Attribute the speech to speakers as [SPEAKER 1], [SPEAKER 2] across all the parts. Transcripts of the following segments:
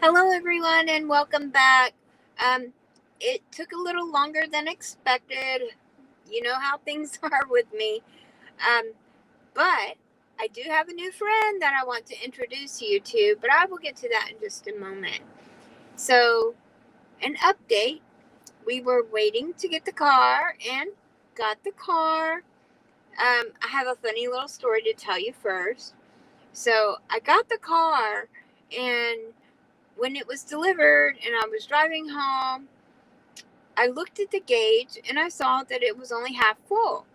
[SPEAKER 1] Hello, everyone, and welcome back. Um, it took a little longer than expected. You know how things are with me. Um, but I do have a new friend that I want to introduce you to, but I will get to that in just a moment. So, an update, we were waiting to get the car and got the car. I have a funny little story to tell you first. So, I got the car, and when it was delivered and I was driving home, I looked at the gauge and I saw that it was only half full.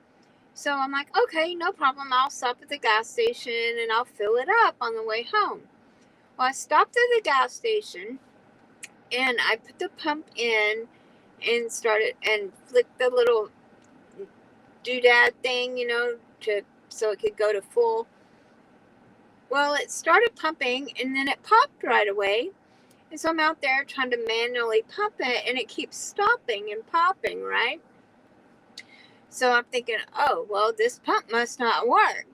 [SPEAKER 1] So I'm like, okay, no problem. I'll stop at the gas station and I'll fill it up on the way home. Well, I stopped at the gas station and I put the pump in and started and flicked the little doodad thing, to so it could go to full. Well, it started pumping and then it popped right away. And so I'm out there trying to manually pump it and it keeps stopping and popping, right? So I'm thinking, oh, well, this pump must not work.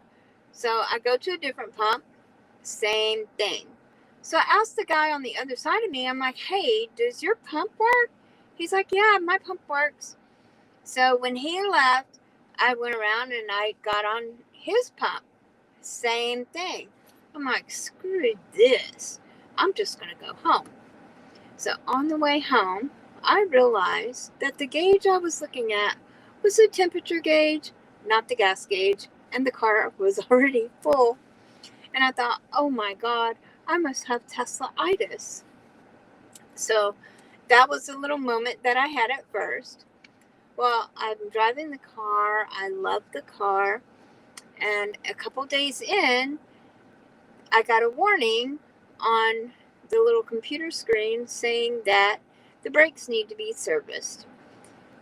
[SPEAKER 1] So I go to a different pump, same thing. So I asked the guy on the other side of me, I'm like, hey, does your pump work? He's like, yeah, my pump works. So when he left, I went around and I got on his pump. Same thing. I'm like, screw this. I'm just going to go home. So on the way home, I realized that the gauge I was looking at was the temperature gauge, not the gas gauge, and the car was already full. And I thought, oh my God, I must have Tesla-itis. So that was a little moment that I had at first. Well, I'm driving the car. I love the car. And a couple days in, I got a warning on the little computer screen saying that the brakes need to be serviced.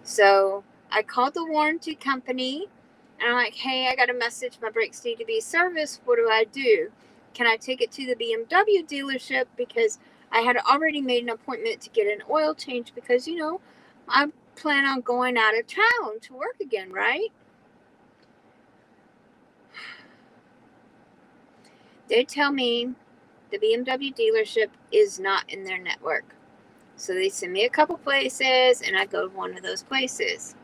[SPEAKER 1] So I called the warranty company and I'm like, hey, I got a message. My brakes need to be serviced. What do I do? Can I take it to the BMW dealership? Because I had already made an appointment to get an oil change because, I plan on going out of town to work again, right? They tell me the BMW dealership is not in their network. So they send me a couple places and I go to one of those places.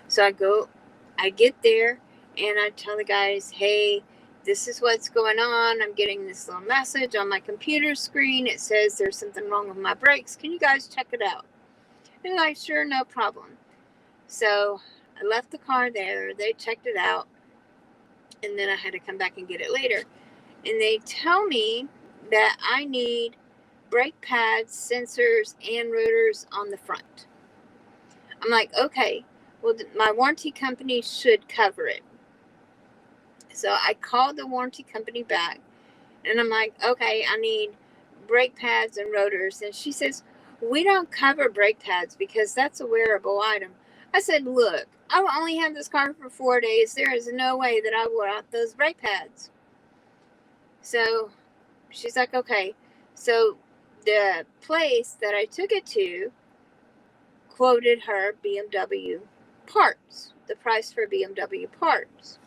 [SPEAKER 1] So I get there and I tell the guys, hey, this is what's going on. I'm getting this little message on my computer screen. It says there's something wrong with my brakes. Can you guys check it out? And they're like, sure, no problem. So I left the car there. They checked it out. And then I had to come back and get it later. And they tell me that I need brake pads, sensors, and rotors on the front. I'm like, okay, well, my warranty company should cover it. So I called the warranty company back and I'm like, okay, I need brake pads and rotors. And she says, we don't cover brake pads because that's a wearable item. I said, look, I will only have this car for 4 days. There is no way that I will want those brake pads. So she's like, okay. So the place that I took it to quoted her BMW parts, the price for BMW parts.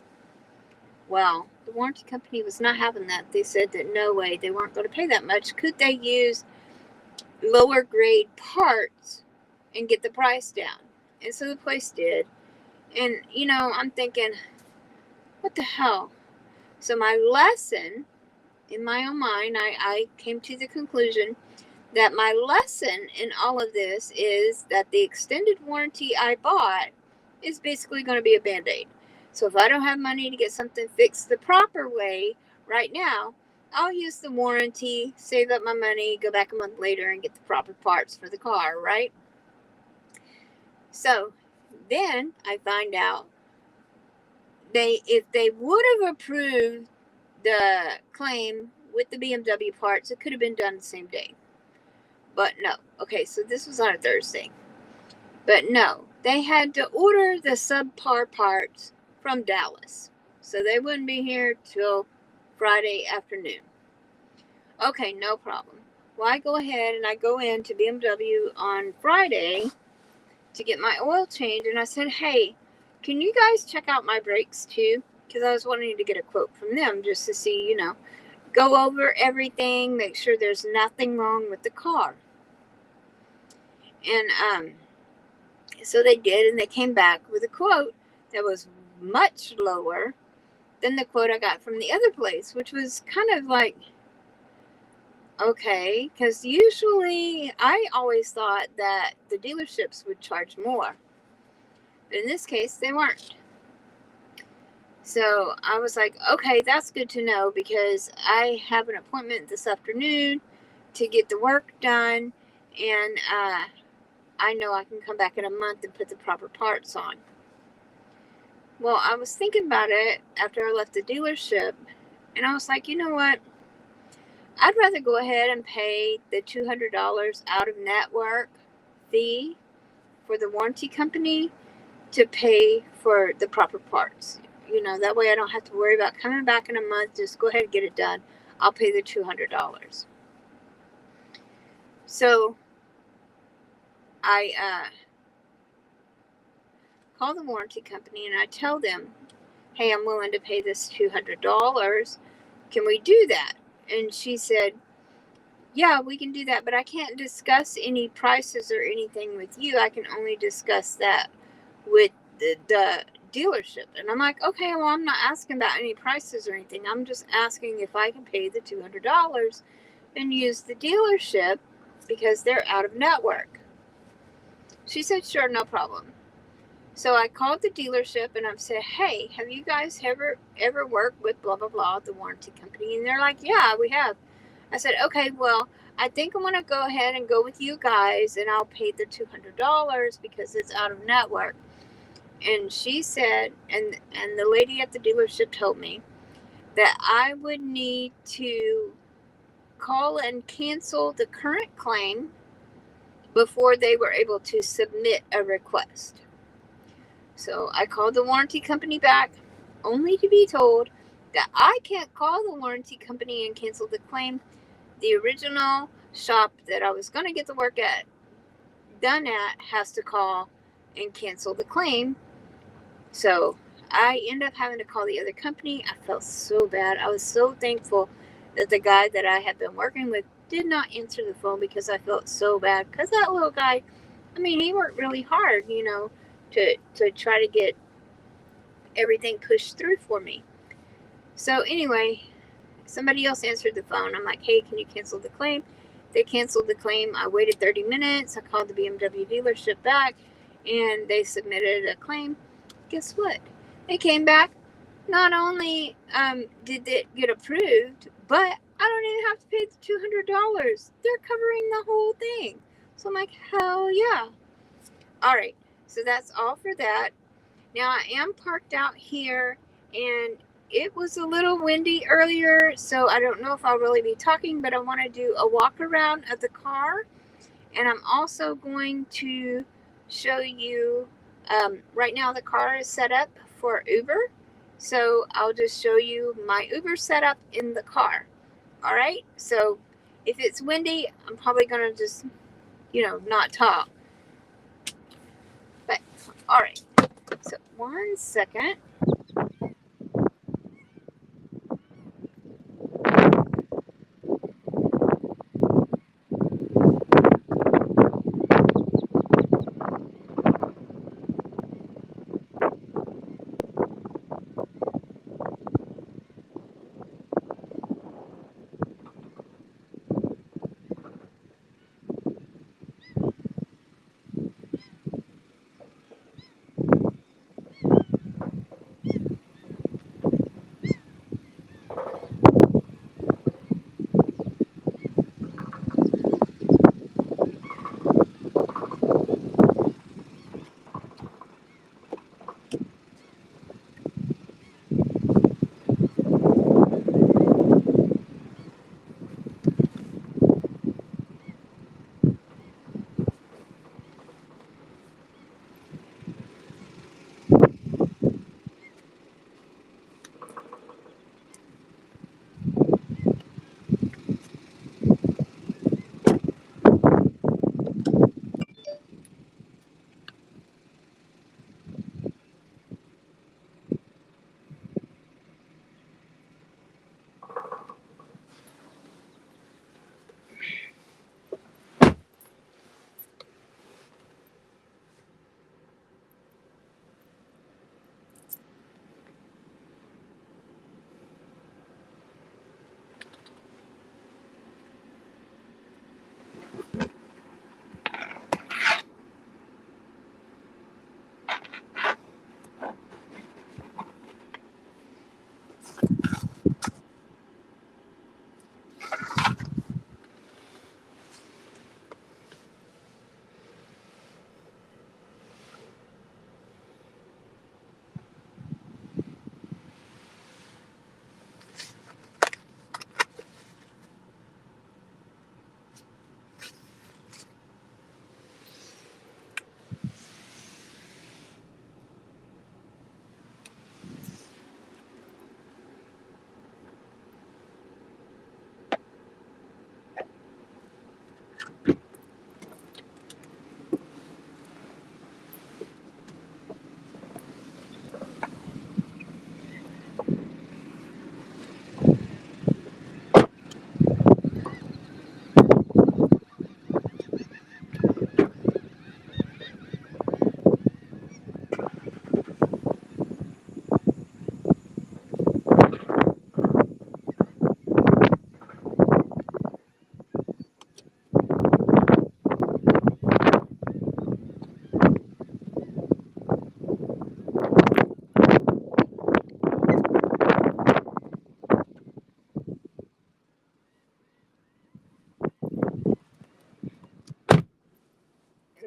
[SPEAKER 1] Well, the warranty company was not having that. They said that no way, they weren't going to pay that much. Could they use lower grade parts and get the price down? And so the place did. And, I'm thinking, what the hell? So my lesson, in my own mind, I came to the conclusion that my lesson in all of this is that the extended warranty I bought is basically going to be a Band-Aid. So if I don't have money to get something fixed the proper way right now, I'll use the warranty, save up my money, go back a month later and get the proper parts for the car, right? So then I find out if they would have approved the claim with the BMW parts, it could have been done the same day. But no. Okay, so this was on a Thursday. But no, they had to order the subpar parts from Dallas. So they wouldn't be here till Friday afternoon. Okay, no problem. Well, I go ahead and I go into BMW on Friday to get my oil change. And I said, hey, can you guys check out my brakes too? Because I was wanting to get a quote from them just to see, go over everything, make sure there's nothing wrong with the car. And so they did, and they came back with a quote that was much lower than the quote I got from the other place, which was kind of like, okay, because usually I always thought that the dealerships would charge more. But in this case, they weren't. So I was like, okay, that's good to know, because I have an appointment this afternoon to get the work done, and I know I can come back in a month and put the proper parts on. Well, I was thinking about it after I left the dealership, and I was like, you know what? I'd rather go ahead and pay the $200 out of network fee for the warranty company to pay for the proper parts. That way I don't have to worry about coming back in a month. Just go ahead and get it done. I'll pay the $200. So I call the warranty company and I tell them, hey, I'm willing to pay this $200. Can we do that? And she said, yeah, we can do that, but I can't discuss any prices or anything with you. I can only discuss that with the dealership. And I'm like, okay, well, I'm not asking about any prices or anything. I'm just asking if I can pay the $200 and use the dealership because they're out of network. She said, sure, no problem. So I called the dealership and I said, hey, have you guys ever worked with blah, blah, blah, the warranty company? And they're like, yeah, we have. I said, okay, well, I think I'm going to go ahead and go with you guys, and I'll pay the $200 because it's out of network. And she said, and the lady at the dealership told me that I would need to call and cancel the current claim before they were able to submit a request. So I called the warranty company back, only to be told that I can't call the warranty company and cancel the claim. The original shop that I was going to get the work done at has to call and cancel the claim. So I ended up having to call the other company. I felt so bad. I was so thankful that the guy that I had been working with did not answer the phone, because I felt so bad. Because that little guy, he worked really hard, to try to get everything pushed through for me. So anyway, somebody else answered the phone. I'm like, hey, can you cancel the claim? They canceled the claim. I waited 30 minutes. I called the BMW dealership back, and they submitted a claim. Guess what? They came back. Not only did it get approved, but I don't even have to pay the $200. They're covering the whole thing. So I'm like, hell yeah. All right. So that's all for that. Now I am parked out here, and it was a little windy earlier, so I don't know if I'll really be talking, but I want to do a walk around of the car. And I'm also going to show you, right now the car is set up for Uber. So I'll just show you my Uber setup in the car. All right. So if it's windy, I'm probably going to just, not talk. But all right. So 1 second.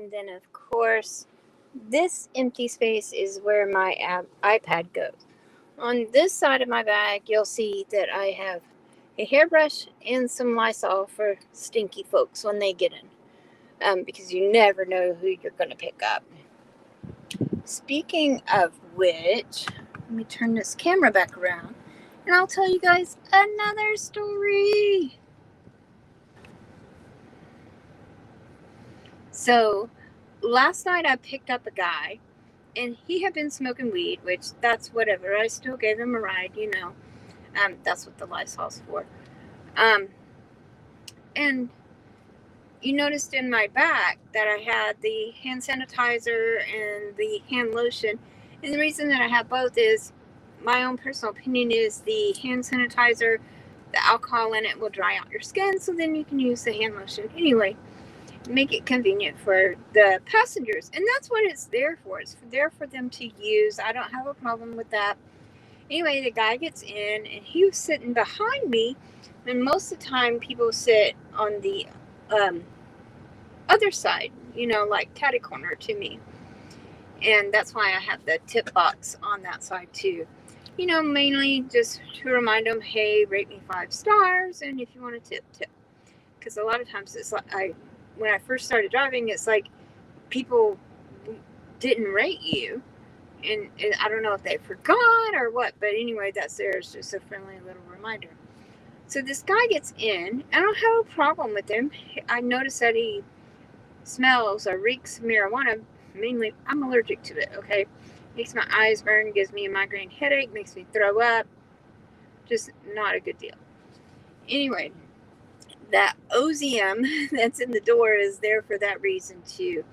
[SPEAKER 1] And then, of course, this empty space is where my iPad goes. On this side of my bag, you'll see that I have a hairbrush and some Lysol for stinky folks when they get in. Because you never know who you're going to pick up. Speaking of which, let me turn this camera back around and I'll tell you guys another story. So, last night I picked up a guy and he had been smoking weed, which that's whatever. I still gave him a ride, you know. That's what the Lysol's for. And you noticed in my bag that I had the hand sanitizer and the hand lotion. And the reason that I have both is my own personal opinion is the hand sanitizer, the alcohol in it will dry out your skin, so then you can use the hand lotion. Anyway, make it convenient for the passengers. And that's what it's there for. It's there for them to use. I don't have a problem with that. Anyway, the guy gets in and he was sitting behind me. And most of the time people sit on the other side, you know, like catty corner to me. And that's why I have the tip box on that side too. You know, mainly just to remind them, hey, rate me 5 stars. And if you want to tip. Because a lot of times it's like, when I first started driving, it's like people didn't rate you. And I don't know if they forgot or what, but anyway, that's there. It's just a friendly little reminder. So this guy gets in. I don't have a problem with him. I noticed that he smells or reeks marijuana. Mainly, I'm allergic to it, okay? Makes my eyes burn, gives me a migraine headache, makes me throw up. Just not a good deal. Anyway, that OZM that's in the door is there for that reason too.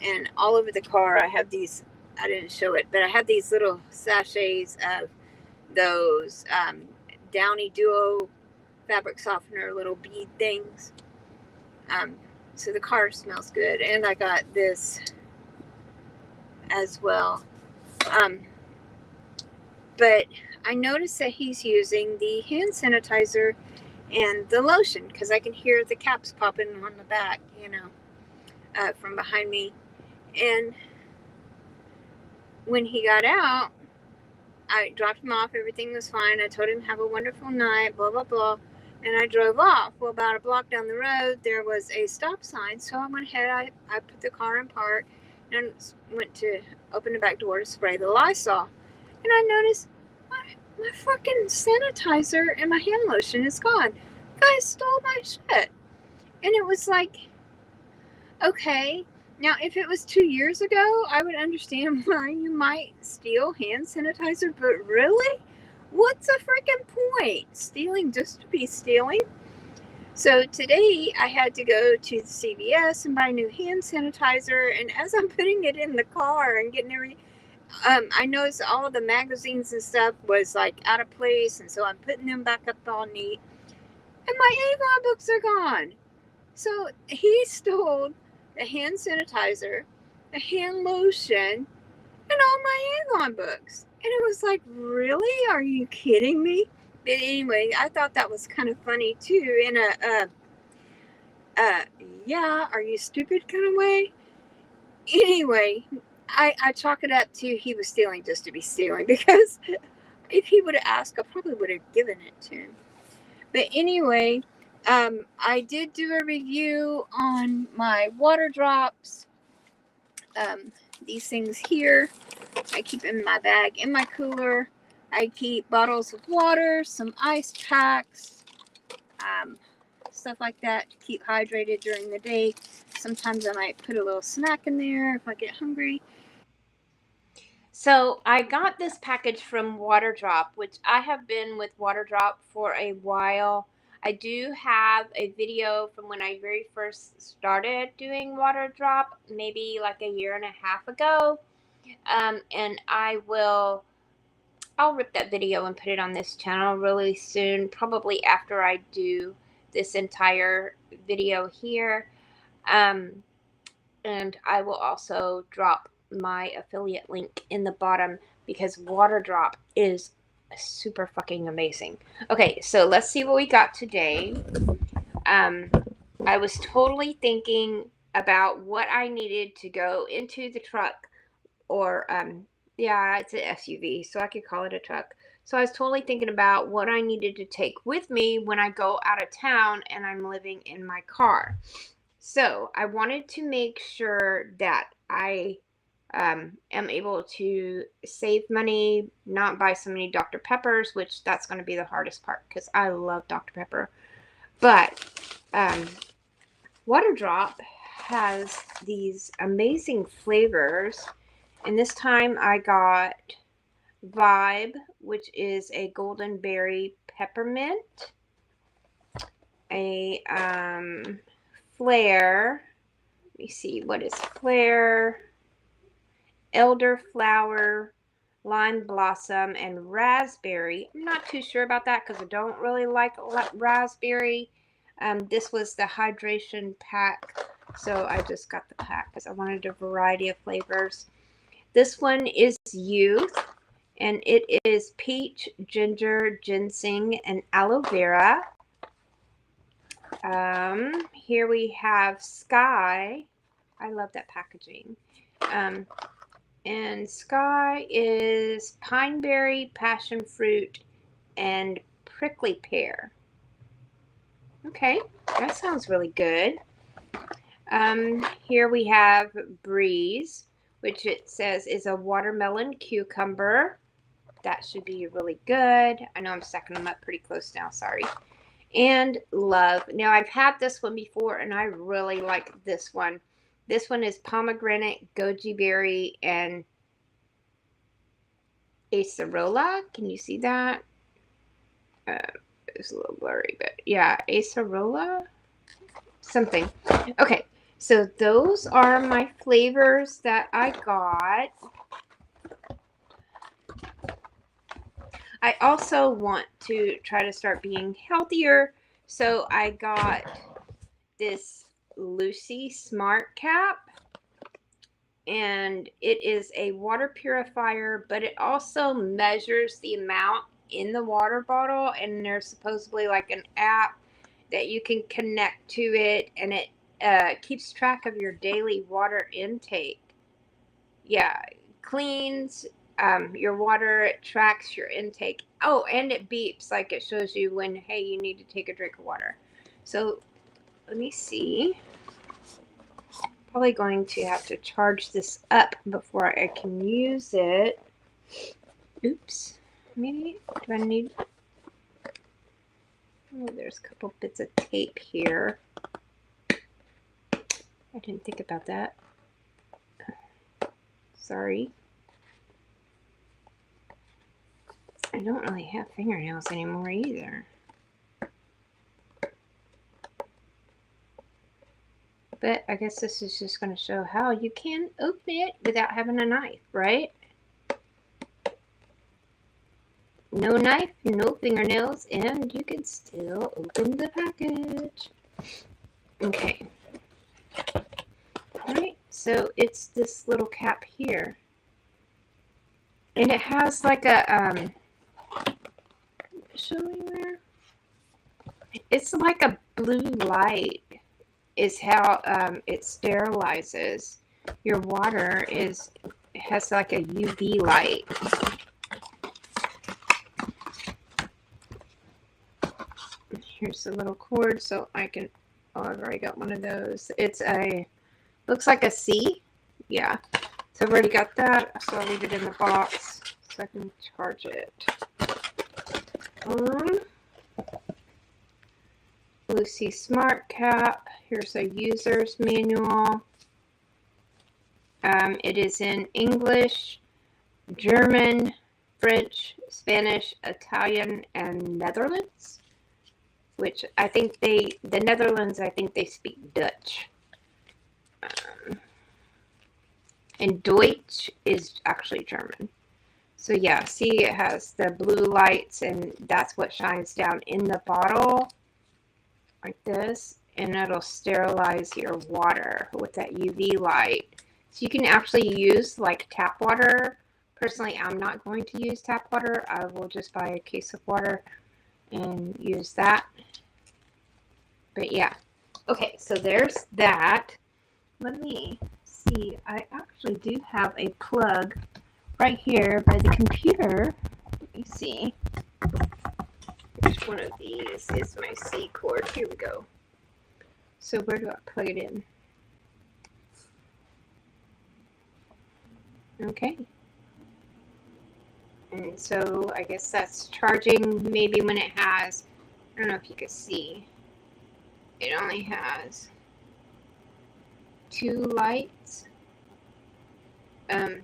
[SPEAKER 1] And all over the car, I have these, I didn't show it, but I have these little sachets of those Downy Duo fabric softener little bead things. So the car smells good. And I got this as well. But I noticed that he's using the hand sanitizer and the lotion because I can hear the caps popping on the back, you know, from behind me. And when he got out, I dropped him off. Everything was fine. I told him, have a wonderful night, blah, blah, blah. And I drove off. Well, about a block down the road, there was a stop sign. So I went ahead. I put the car in park and went to open the back door to spray the Lysol. And I noticed my fucking sanitizer and my hand lotion is gone. The guy stole my shit. And it was like, okay. Now, if it was 2 years ago, I would understand why you might steal hand sanitizer. But really? What's the freaking point? Stealing just to be stealing? So today I had to go to the CVS and buy new hand sanitizer. And as I'm putting it in the car and getting everything, I noticed all of the magazines and stuff was like out of place. And so I'm putting them back up all neat. And my Avon books are gone. So he stole the hand sanitizer, the hand lotion, and all my Avon books. And it was like, really? Are you kidding me? But anyway, I thought that was kind of funny too, in a yeah, are you stupid kind of way. Anyway, I chalk it up to he was stealing just to be stealing, because if he would have asked, I probably would have given it to him. But anyway, I did do a review on my water drops. These things here, I keep in my bag, in my cooler. I keep bottles of water, some ice packs, stuff like that to keep hydrated during the day. Sometimes I might put a little snack in there if I get hungry. So I got this package from Waterdrop, which I have been with Waterdrop for a while. I do have a video from when I very first started doing Waterdrop, maybe like a year and a half ago. And I'll rip that video and put it on this channel really soon, probably after I do this entire video here. And I will also drop my affiliate link in the bottom, because Waterdrop is super fucking amazing. Okay, so let's see what we got today. I was totally thinking
[SPEAKER 2] about what I needed to go into the truck, or yeah, it's an SUV, so I could call it a truck. So I was totally thinking about what I needed to take with me when I go out of town and I'm living in my car. So I wanted to make sure that I am able to save money, not buy so many Dr. Peppers, which that's going to be the hardest part because I love Dr. Pepper. But um, Water Drop has these amazing flavors. And this time I got Vibe, which is a golden berry peppermint, a Flare. Let me see, what is Flare? Elderflower, lime blossom, and raspberry. I'm not too sure about that because I don't really like raspberry. This was the hydration pack, so I just got the pack because I wanted a variety of flavors. This one is youth, and it is peach, ginger, ginseng, and aloe vera. Here we have Sky. I love that packaging. And Sky is pineberry, passion fruit, and prickly pear. Okay, that sounds really good. Here we have Breeze, which it says is a watermelon cucumber. That should be really good. I know I'm stacking them up pretty close now, sorry. And Love. Now, I've had this one before, and I really like this one. This one is pomegranate, goji berry, and acerola. Can you see that? It's a little blurry, but yeah, acerola? Something. Okay, so those are my flavors that I got. I also want to try to start being healthier, so I got this Lucy Smart Cap, and it is a water purifier, but it also measures the amount in the water bottle, and there's supposedly like an app that you can connect to it, and it keeps track of your daily water intake. Yeah, cleans your water, it tracks your intake. Oh, and it beeps, like it shows you when, hey, you need to take a drink of water. So let me see. Probably going to have to charge this up before I can use it. Oops. Maybe, do I need... Oh, there's a couple bits of tape here. I didn't think about that. Sorry. I don't really have fingernails anymore either. But I guess this is just going to show how you can open it without having a knife, right? No knife, no fingernails, and you can still open the package. Okay. Alright, so it's this little cap here. And it has like a, showing there? It's like a blue light is how it sterilizes your water. It has like a UV light. Here's the little cord so I can, oh, I've already got one of those. It's looks like a C. Yeah. So I've already got that, so I'll leave it in the box so I can charge it. Lucy Smart Cap. Here's a user's manual. It is in English, German, French, Spanish, Italian, and Netherlands. Which I think the Netherlands, I think they speak Dutch. And Deutsch is actually German. So yeah, see, it has the blue lights, and that's what shines down in the bottle like this, and it'll sterilize your water with that UV light. So you can actually use like tap water. Personally, I'm not going to use tap water. I will just buy a case of water and use that. But yeah. Okay, so there's that. let me see. I actually do have a plug right here by the computer. Let me see. Which one of these is my C cord? Here we go. So where do I plug it in? Okay. And so I guess that's charging maybe when it has, I don't know if you can see, it only has 2 lights. Well,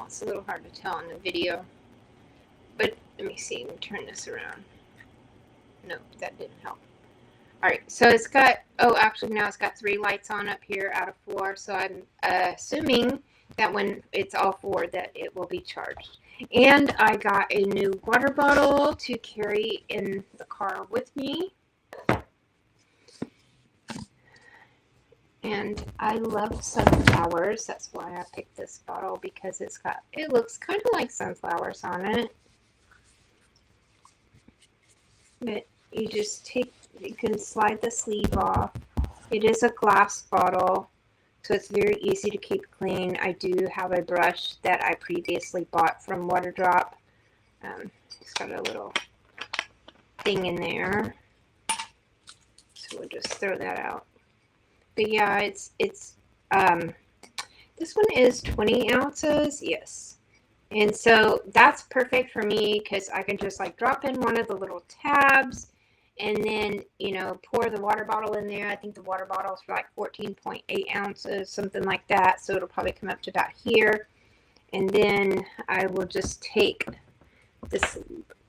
[SPEAKER 2] it's a little hard to tell in the video, but let me see, let me turn this around. No, that didn't help. All right, so it's got, oh, actually now it's got 3 lights on up here out of 4, so I'm assuming that when it's all 4 that it will be charged. And I got a new water bottle to carry in the car with me. And I love sunflowers. That's why I picked this bottle, because it looks kind of like sunflowers on it. But you can slide the sleeve off. It is a glass bottle, so it's very easy to keep clean. I do have a brush that I previously bought from Waterdrop. It's got a little thing in there. So we'll just throw that out. But yeah, it's this one is 20 ounces, yes. And so that's perfect for me because I can just like drop in one of the little tabs and then, pour the water bottle in there. I think the water bottle is for like 14.8 ounces, something like that. So it'll probably come up to about here. And then I will just take this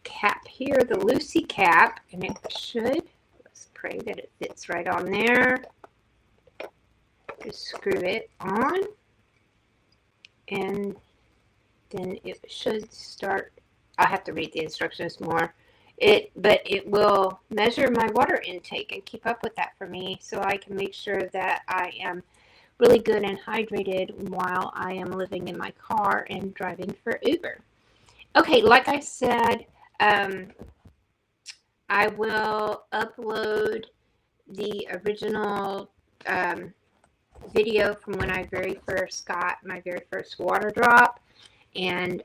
[SPEAKER 2] cap here, the Lucy cap, and it should, let's pray that it fits right on there. Just screw it on, and then it should start. I'll have to read the instructions more. But it will measure my water intake and keep up with that for me, so I can make sure that I am really good and hydrated while I am living in my car and driving for Uber. Okay, like I said, I will upload the original video from when I very first got my very first water drop, and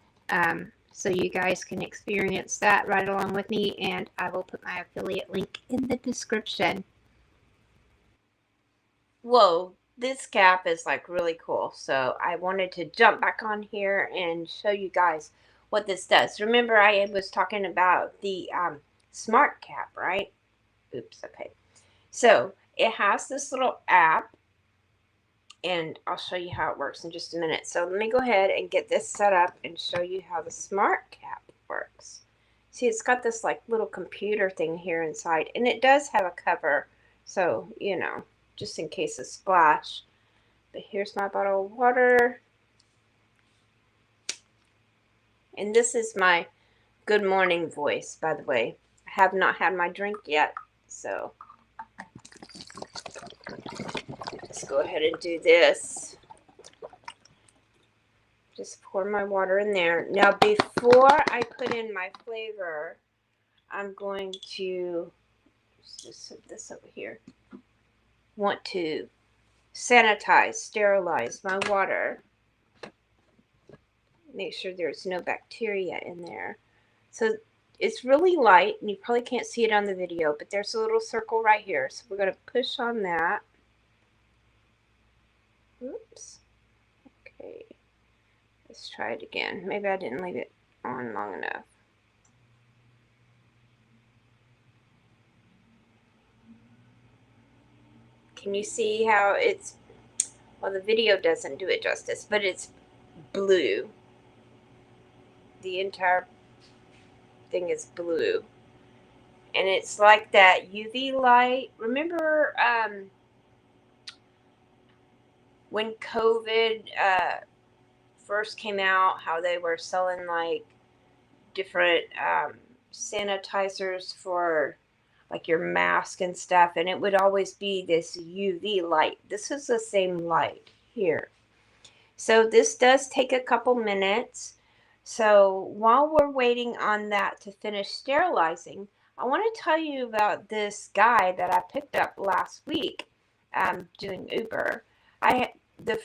[SPEAKER 2] so you guys can experience that right along with me, and I will put my affiliate link in the description. Whoa, this cap is like really cool, so I wanted to jump back on here and show you guys what this does. Remember I was talking about the smart cap, right? Oops, okay. So it has this little app, and I'll show you how it works in just a minute. So let me go ahead and get this set up and show you how the smart cap works. See, it's got this like little computer thing here inside, and it does have a cover, so just in case of splash. But here's my bottle of water, and this is my good morning voice, by the way. I have not had my drink yet, so let's go ahead and do this. Just pour my water in there. Now, before I put in my flavor, I'm going to just set this over here. Want to sanitize, sterilize my water. Make sure there's no bacteria in there. So it's really light, and you probably can't see it on the video, but there's a little circle right here. So we're going to push on that. Oops. Okay. Let's try it again. Maybe I didn't leave it on long enough. Can you see how it's, well, the video doesn't do it justice, but it's blue. The entire thing is blue. And it's like that UV light. Remember when COVID first came out, how they were selling like different sanitizers for like your mask and stuff, and it would always be this UV light. This is the same light here. So this does take a couple minutes. So while we're waiting on that to finish sterilizing, I want to tell you about this guy that I picked up last week. doing Uber. I the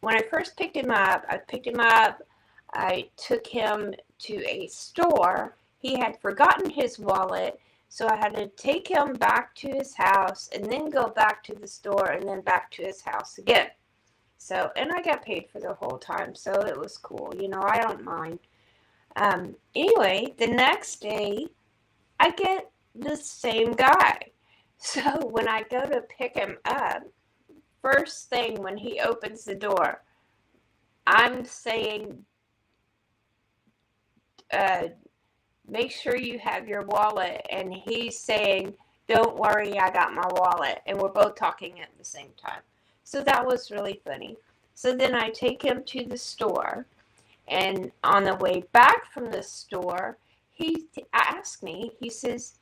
[SPEAKER 2] When I first picked him up, I took him to a store. He had forgotten his wallet, so I had to take him back to his house and then go back to the store and then back to his house again. So, and I got paid for the whole time, so it was cool. I don't mind. Anyway, the next day, I get the same guy. So when I go to pick him up, first thing when he opens the door, I'm saying, make sure you have your wallet. And he's saying, don't worry, I got my wallet. And we're both talking at the same time. So that was really funny. So then I take him to the store. And on the way back from the store, he asked me, he says,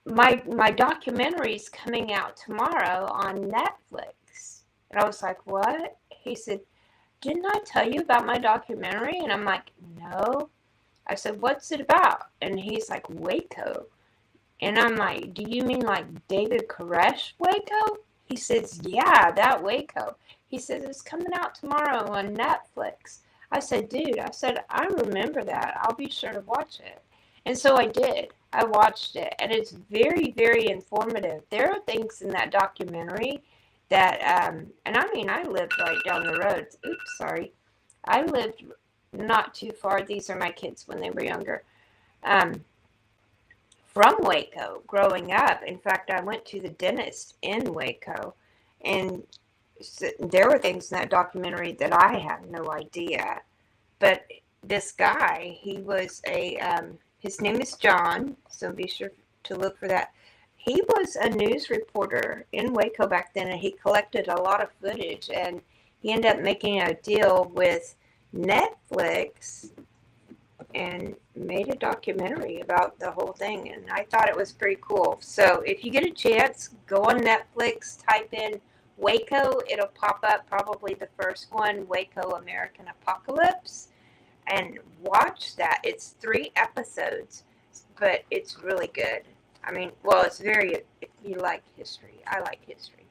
[SPEAKER 2] my documentary's coming out tomorrow on Netflix. And I was like, what? He said, didn't I tell you about my documentary? And I'm like, no. I said, what's it about? And he's like, Waco. And I'm like, do you mean like David Koresh Waco? He says, yeah, that Waco. He says, it's coming out tomorrow on Netflix. I said, dude, I remember that. I'll be sure to watch it. And so I did. I watched it, and it's very, very informative. There are things in that documentary that, and I mean, I lived right down the road. Oops, sorry. I lived not too far. These are my kids when they were younger. From Waco, growing up. In fact, I went to the dentist in Waco, and there were things in that documentary that I had no idea. But this guy, he was his name is John, so be sure to look for that. He was a news reporter in Waco back then, and he collected a lot of footage, and he ended up making a deal with Netflix and made a documentary about the whole thing, and I thought it was pretty cool. So if you get a chance, go on Netflix, type in Waco, it'll pop up, probably the first one, Waco American Apocalypse, and watch that. It's 3 episodes, but it's really good. I mean, well, it's very, if you like history. I like history.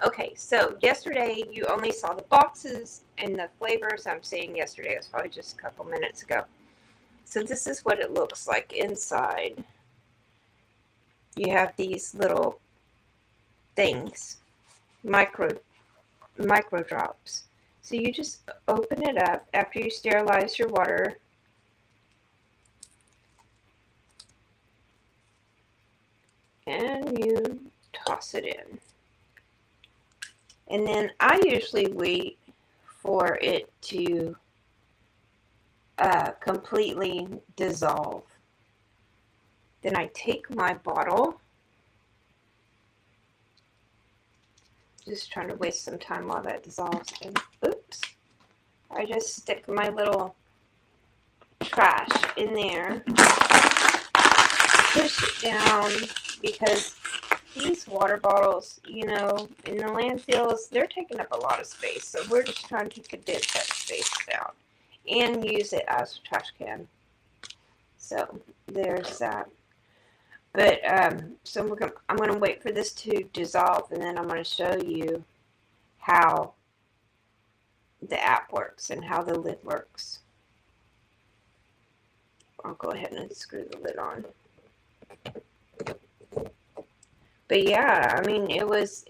[SPEAKER 2] Okay, so yesterday you only saw the boxes and the flavors. I'm saying yesterday, it was probably just a couple minutes ago. So this is what it looks like inside. You have these little things, micro drops. So you just open it up after you sterilize your water. And you toss it in. And then I usually wait for it to completely dissolve. Then I take my bottle. Just trying to waste some time while that dissolves. And oops, I just stick my little trash in there, push it down, because these water bottles, in the landfills, they're taking up a lot of space. So we're just trying to condense that space down and use it as a trash can. So there's that. But so I'm going to wait for this to dissolve, and then I'm going to show you how the app works and how the lid works. I'll go ahead and screw the lid on. But yeah, I mean, it was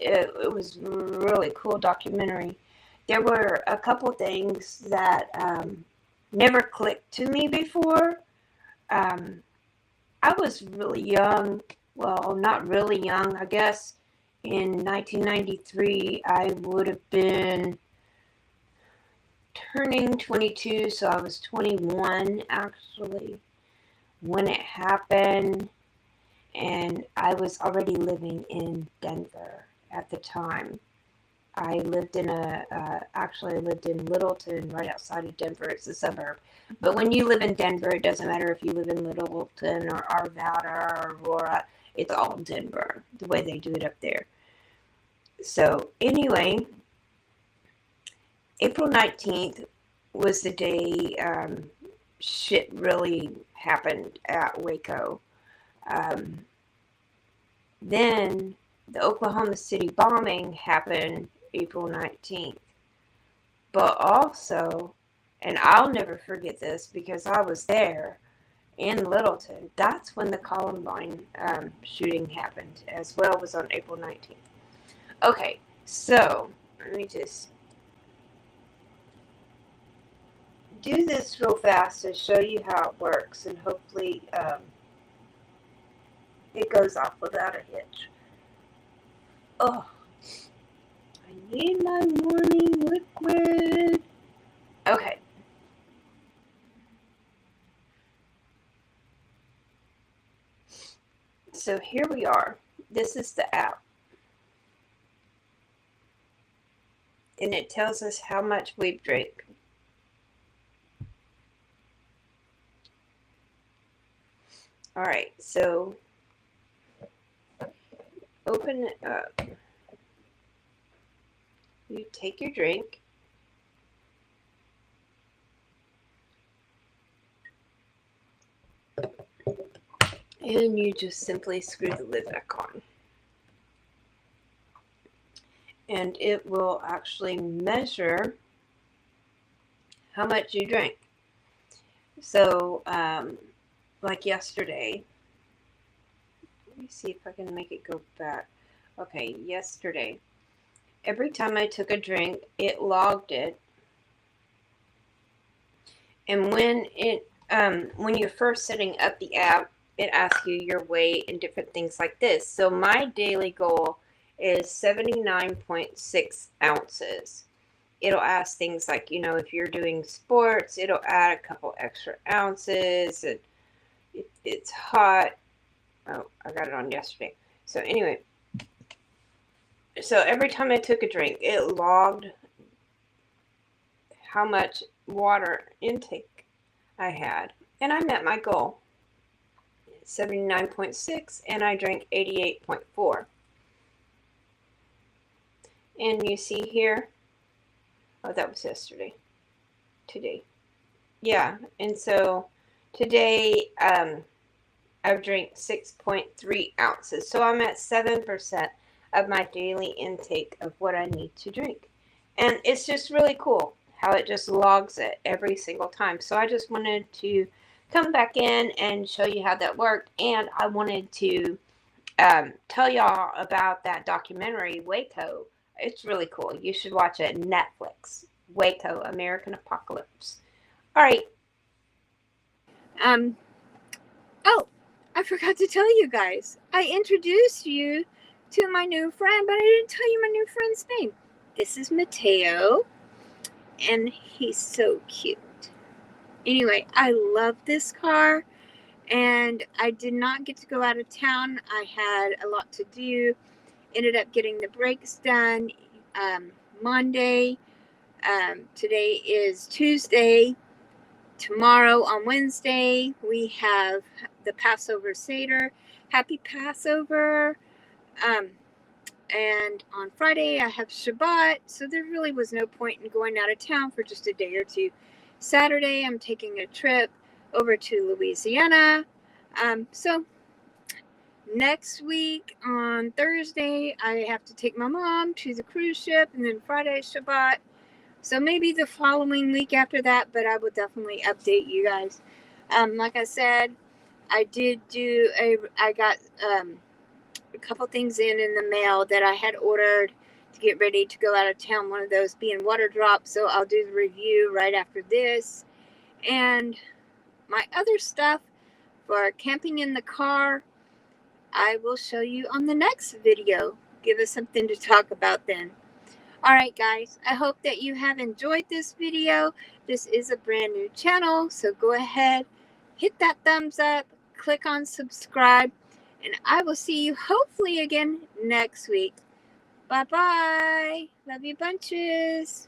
[SPEAKER 2] really cool documentary. There were a couple things that never clicked to me before. I was really young. Well, not really young. I guess in 1993, I would have been turning 22, so I was 21 actually when it happened. And I was already living in Denver at the time. I lived in actually I lived in Littleton, right outside of Denver. It's a suburb. But when you live in Denver, it doesn't matter if you live in Littleton or Arvada or Aurora. It's all Denver, the way they do it up there. So anyway, April 19th was the day shit really happened at Waco. Then the Oklahoma City bombing happened April 19th. But also, and I'll never forget this because I was there in Littleton, that's when the Columbine shooting happened as well, was on April 19th. Okay, so let me just do this real fast to show you how it works, and hopefully it goes off without a hitch. Oh, I need my morning liquid. Okay. So here we are. This is the app. And it tells us how much we've drank. Alright, so open it up. You take your drink. And you just simply screw the lid back on. And it will actually measure how much you drank. So, like yesterday, let me see if I can make it go back. Okay, yesterday, every time I took a drink, it logged it. And when you're first setting up the app, it asks you your weight and different things like this. So my daily goal is 79.6 ounces. It'll ask things like, if you're doing sports, it'll add a couple extra ounces. And it's hot. Oh, I got it on yesterday. So anyway, so every time I took a drink, it logged how much water intake I had. And I met my goal, 79.6, and I drank 88.4. And you see here, oh, that was yesterday. Today. Yeah, and so today I've drank 6.3 ounces. So I'm at 7% of my daily intake of what I need to drink. And it's just really cool how it just logs it every single time. So I just wanted to come back in and show you how that worked. And I wanted to tell y'all about that documentary, Waco. It's really cool. You should watch it. Netflix. Waco, American Apocalypse. All right.
[SPEAKER 1] Oh, I forgot to tell you guys. I introduced you to my new friend, but I didn't tell you my new friend's name. This is Mateo, and he's so cute. Anyway, I love this car, and I did not get to go out of town. I had a lot to do. Ended up getting the brakes done Monday. Today is Tuesday. Tomorrow on Wednesday, we have the Passover Seder. Happy Passover. And on Friday, I have Shabbat. So there really was no point in going out of town for just a day or two. Saturday, I'm taking a trip over to Louisiana. So next week on Thursday, I have to take my mom to the cruise ship. And then Friday, Shabbat. So maybe the following week after that, but I will definitely update you guys. Like I said, I got a couple things in the mail that I had ordered to get ready to go out of town. One of those being water drops. So I'll do the review right after this. And my other stuff for camping in the car, I will show you on the next video. Give us something to talk about then. All right, guys, I hope that you have enjoyed this video. This is a brand new channel, so go ahead, hit that thumbs up, click on subscribe, and I will see you hopefully again next week. Bye-bye. Love you bunches.